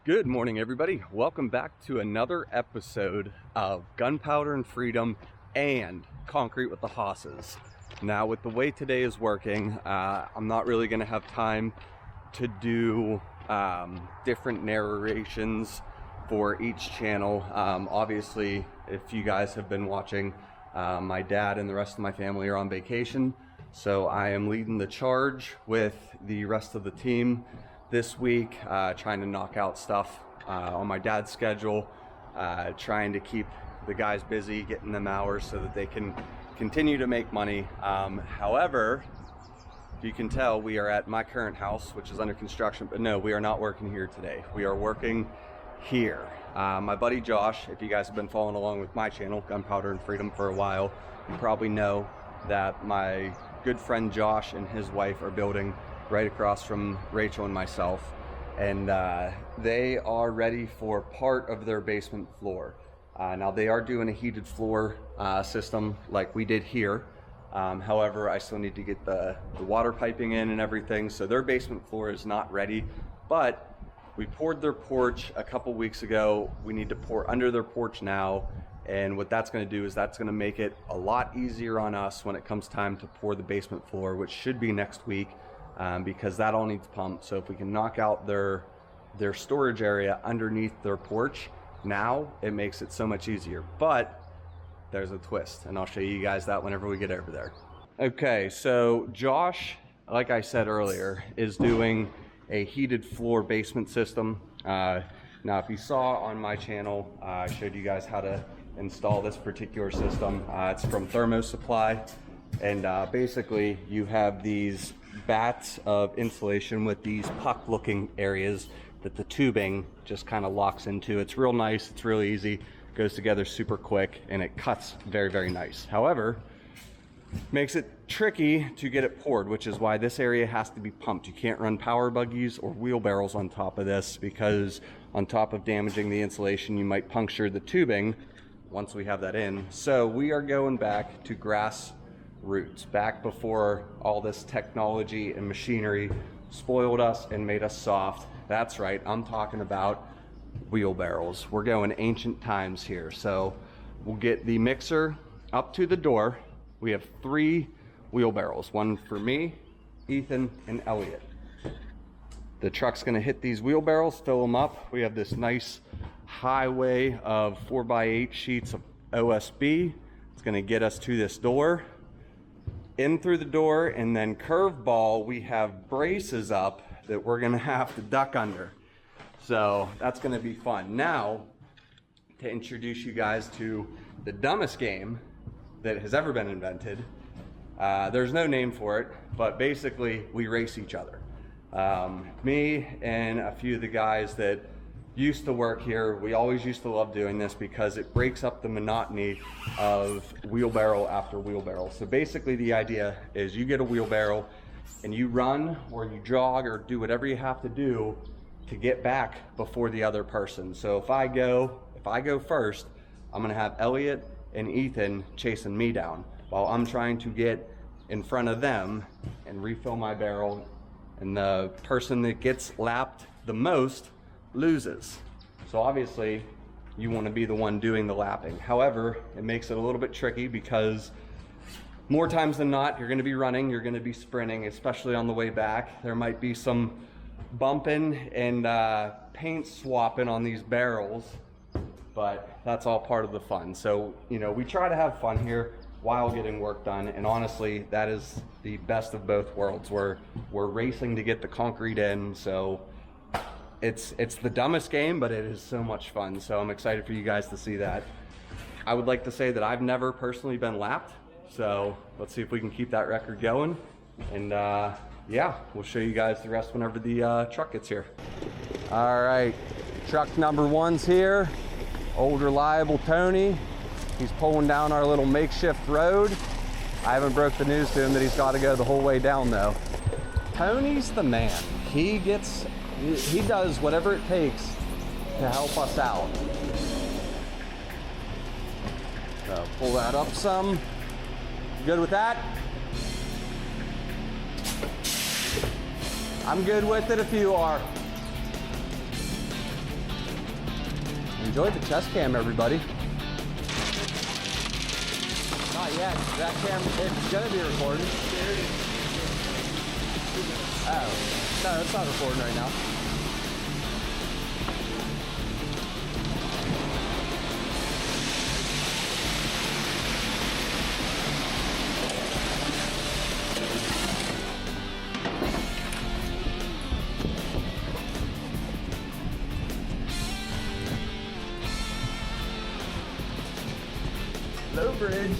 Good morning, everybody. Welcome back to another episode of Gunpowder and Freedom and Concrete with the Hosses. Now, with the way today is working, I'm not really going to have time to do different narrations for each channel. Obviously, if you guys have been watching, my dad and the rest of my family are on vacation, so I am leading the charge with the rest of the team this week, trying to knock out stuff on my dad's schedule, trying to keep the guys busy, getting them hours so that they can continue to make money. However, if you can tell, we are at my current house, which is under construction, but no, we are not working here today. We are working here. My buddy Josh, if you guys have been following along with my channel, Gunpowder and Freedom, for a while, you probably know that my good friend Josh and his wife are building right across from Rachel and myself, and they are ready for part of their basement floor. Now they are doing a heated floor system like we did here. However, I still need to get the water piping in and everything, so their basement floor is not ready, but we poured their porch a couple weeks ago. We need to pour under their porch now, and what that's going to do is that's going to make it a lot easier on us when it comes time to pour the basement floor, which should be next week. Because that all needs pumped. So if we can knock out their storage area underneath their porch, now it makes it so much easier. But there's a twist, and I'll show you guys that whenever we get over there. Okay, so Josh, like I said earlier, is doing a heated floor basement system. Now, if you saw on my channel, I showed you guys how to install this particular system. It's from Thermo Supply, and basically you have these bats of insulation with these puck looking areas that the tubing just kind of locks into. It's real nice, it's really easy, goes together super quick, and it cuts very, very nice. However, makes it tricky to get it poured, which is why this area has to be pumped. You can't run power buggies or wheelbarrows on top of this, because on top of damaging the insulation, you might puncture the tubing once we have that in. So we are going back to grass roots, back before all this technology and machinery spoiled us and made us soft. That's right, I'm talking about wheelbarrows. We're going ancient times here. So we'll get the mixer up to the door. We have 3 wheelbarrows, one for me, Ethan, and Elliot. The truck's gonna hit these wheelbarrows, fill them up. We have this nice highway of 4x8 sheets of OSB. It's gonna get us to this door, in through the door, and then curveball, we have braces up that we're gonna have to duck under. So that's gonna be fun. Now, to introduce you guys to the dumbest game that has ever been invented. There's no name for it, but basically we race each other. Me and a few of the guys that used to work here, we always used to love doing this because it breaks up the monotony of wheelbarrow after wheelbarrow. So basically the idea is you get a wheelbarrow and you run or you jog or do whatever you have to do to get back before the other person. So if I go first, I'm gonna have Elliot and Ethan chasing me down while I'm trying to get in front of them and refill my barrel, and the person that gets lapped the most loses. So obviously you want to be the one doing the lapping. However, it makes it a little bit tricky because more times than not, you're going to be running, you're going to be sprinting, especially on the way back. There might be some bumping and paint swapping on these barrels, but that's all part of the fun. So, you know, we try to have fun here while getting work done, and honestly, that is the best of both worlds. We're racing to get the concrete in, so it's the dumbest game, but it is so much fun. So I'm excited for you guys to see that. I would like to say that I've never personally been lapped, so let's see if we can keep that record going. And yeah, we'll show you guys the rest whenever the truck gets here. All right, truck number 1's here. Old reliable Tony. He's pulling down our little makeshift road. I haven't broke the news to him that he's got to go the whole way down though. Tony's the man. He does whatever it takes to help us out. So pull that up some. Good with that? I'm good with it if you are. Enjoy the chest cam, everybody. Not yet. That cam, it's gonna be recording. Oh, no, it's not recording right now. Low bridge.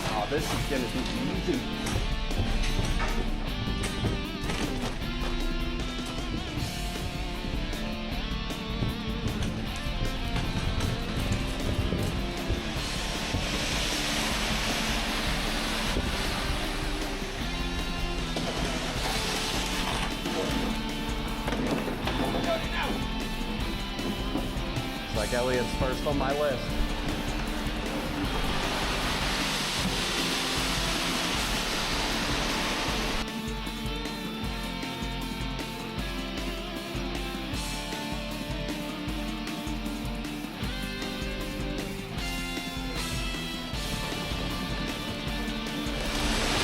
Oh, this is gonna be easy. Like Elliot's first on my list.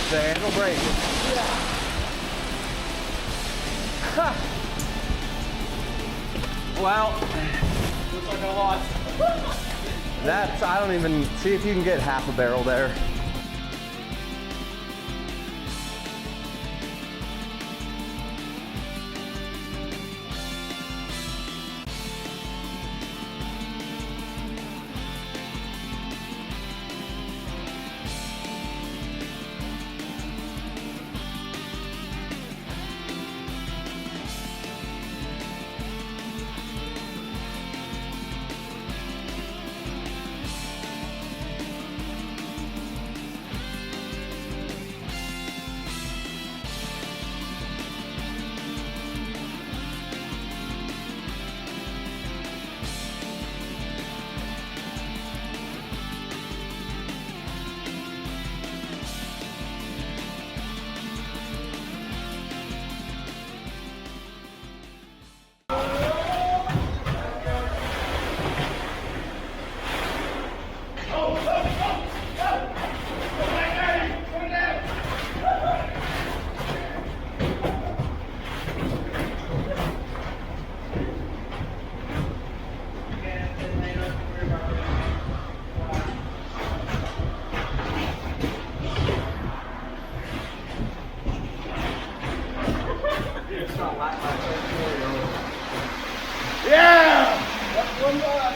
The handle brake. Yeah. Ha. Well, looks like I lost. That's, I don't even, see if you can get half a barrel there. Yeah! One more.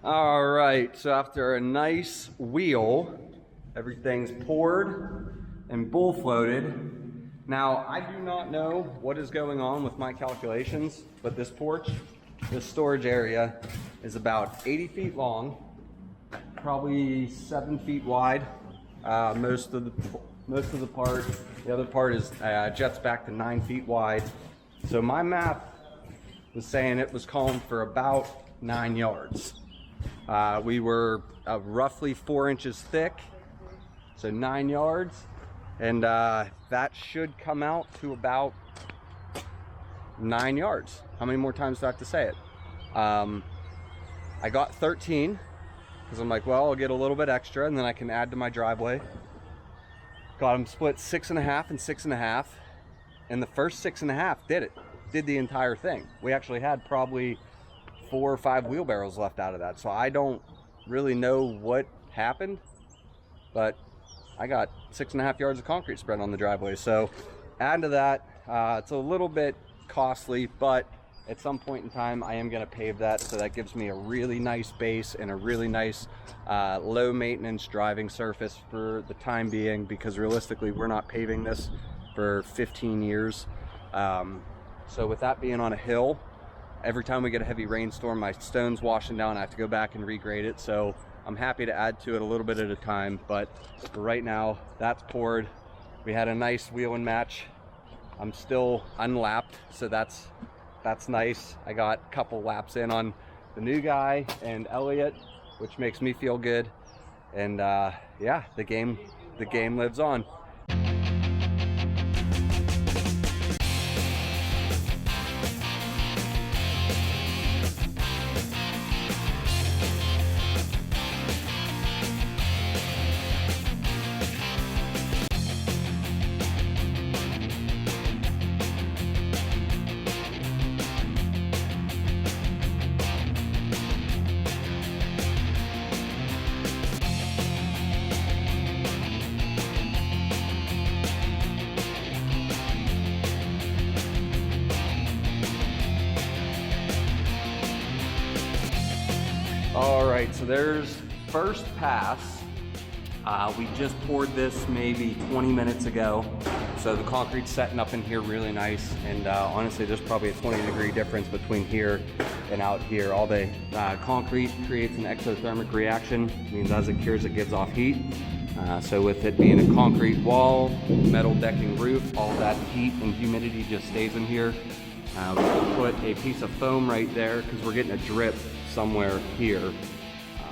All right, so after a nice wheel, everything's poured and bull floated. Now, I do not know what is going on with my calculations, but this porch, this storage area, is about 80 feet long, probably 7 feet wide. Most of the part, the other part is jets back to 9 feet wide. So my math was saying it was calling for about 9 yards. We were roughly 4 inches thick, so 9 yards, and that should come out to about 9 yards. How many more times do I have to say it? I got 13 because I'm like, well, I'll get a little bit extra and then I can add to my driveway. Got them split 6.5 and 6.5, and the first 6.5 did the entire thing. We actually had probably 4 or 5 wheelbarrows left out of that, so I don't really know what happened, but I got 6.5 yards of concrete spread on the driveway. So add to that, it's a little bit costly, but at some point in time I am going to pave that, so that gives me a really nice base and a really nice low maintenance driving surface for the time being, because realistically we're not paving this for 15 years. So with that being on a hill, every time we get a heavy rainstorm, my stone's washing down, I have to go back and regrade it. So I'm happy to add to it a little bit at a time, but for right now, that's poured. We had a nice wheel and match. I'm still unlapped, so that's nice. I got a couple laps in on the new guy and Elliot, which makes me feel good. And yeah, the game lives on. All right, so there's first pass. We just poured this maybe 20 minutes ago. So the concrete's setting up in here really nice. And honestly, there's probably a 20-degree difference between here and out here. All the concrete creates an exothermic reaction. It means as it cures, it gives off heat. So with it being a concrete wall, metal decking roof, all that heat and humidity just stays in here. We can put a piece of foam right there because we're getting a drip somewhere here.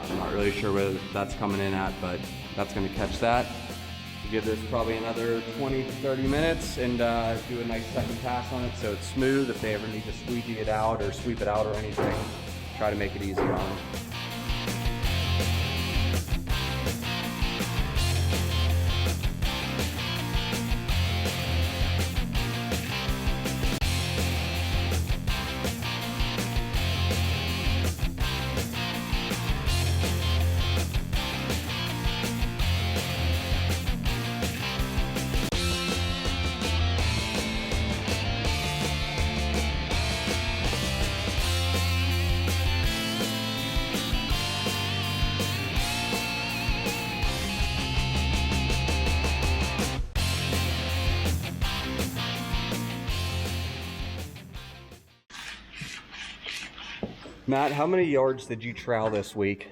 I'm not really sure where that's coming in at, but that's going to catch that. We'll give this probably another 20 to 30 minutes and do a nice second pass on it so it's smooth. If they ever need to squeegee it out or sweep it out or anything, try to make it easy on them. Matt, how many yards did you trowel this week?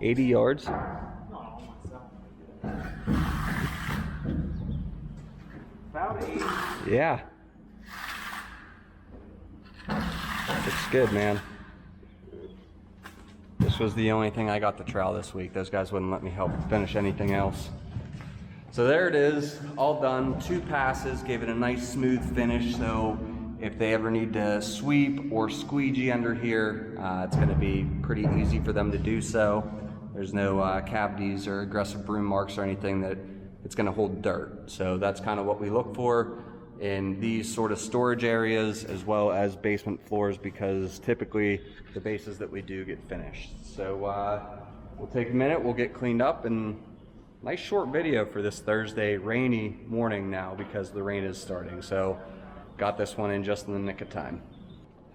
80 yards? About 80. Yeah. Looks good, man. This was the only thing I got to trowel this week. Those guys wouldn't let me help finish anything else. So there it is, all done. 2 passes, gave it a nice smooth finish. So if they ever need to sweep or squeegee under here, it's gonna be pretty easy for them to do so. There's no cavities or aggressive broom marks or anything that it's gonna hold dirt. So that's kind of what we look for in these sort of storage areas as well as basement floors, because typically the bases that we do get finished. So we'll take a minute, we'll get cleaned up, and nice short video for this Thursday rainy morning now because the rain is starting. So got this one in just in the nick of time.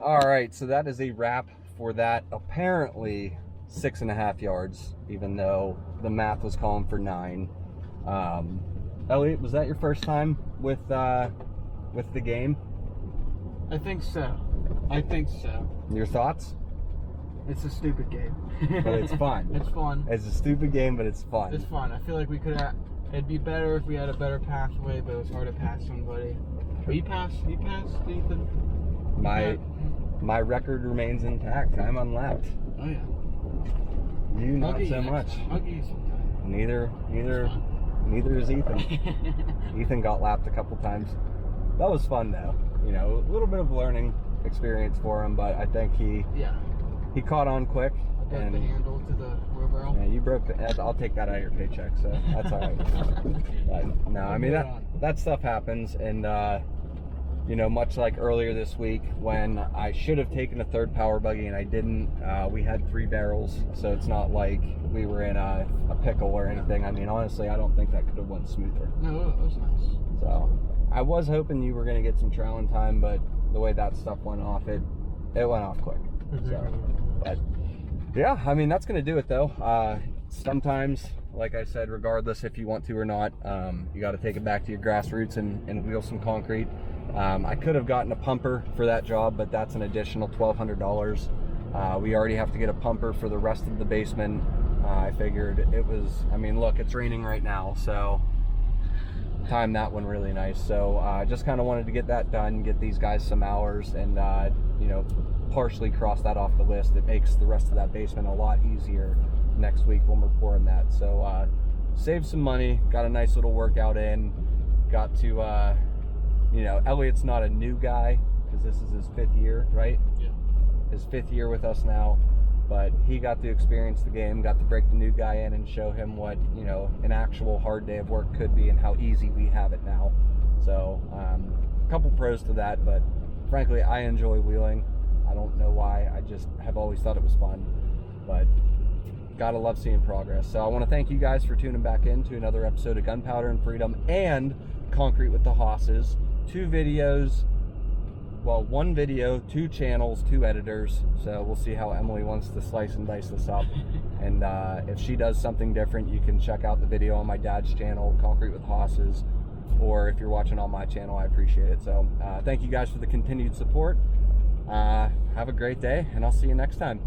All right, so that is a wrap for that. Apparently 6.5 yards, even though the math was calling for 9. Elliot, was that your first time with the game? I think so. Your thoughts? It's a stupid game. But it's fun. It's fun. It's a stupid game, but it's fun. It's fun. I feel like we could have, it'd be better if we had a better pathway, but it was hard to pass somebody. But you passed, Ethan. My record remains intact. I'm unlapped. Oh yeah. You not so much. I'll give you some time. Neither is Ethan. Ethan got lapped a couple times. That was fun though. You know, a little bit of learning experience for him, but I think he caught on quick. I broke the handle to the wheelbarrow. Yeah, you broke the. I'll take that out of your paycheck, so that's all right. But, no, I mean that stuff happens, and you know, much like earlier this week when I should have taken a third power buggy and I didn't. We had 3 barrels, so it's not like we were in a pickle or anything. I mean, honestly, I don't think that could have went smoother. No, it was nice. So I was hoping you were going to get some trailing time, but the way that stuff went off, it went off quick. So, but yeah, I mean, that's going to do it though. Sometimes, like I said, regardless if you want to or not, you got to take it back to your grassroots and wheel some concrete. I could have gotten a pumper for that job, but that's an additional $1,200. We already have to get a pumper for the rest of the basement. I figured it was, I mean, look, it's raining right now, so timed that one really nice. So I just kind of wanted to get that done, get these guys some hours, and you know, partially cross that off the list. It makes the rest of that basement a lot easier next week when we're pouring that. So saved some money, got a nice little workout in, got to you know, Elliot's not a new guy because this is his 5th year, right? Yeah. His 5th year with us now, but he got to experience the game, got to break the new guy in and show him what, you know, an actual hard day of work could be and how easy we have it now. So a couple pros to that, but frankly, I enjoy wheeling. I don't know why, I just have always thought it was fun, but gotta love seeing progress. So I want to thank you guys for tuning back in to another episode of Gunpowder and Freedom and Concrete with the Hosses. 2 videos, well, 1 video, 2 channels, 2 editors. So we'll see how Emily wants to slice and dice this up. And if she does something different, you can check out the video on my dad's channel, Concrete with Hosses, or if you're watching on my channel, I appreciate it. So thank you guys for the continued support. Have a great day, and I'll see you next time.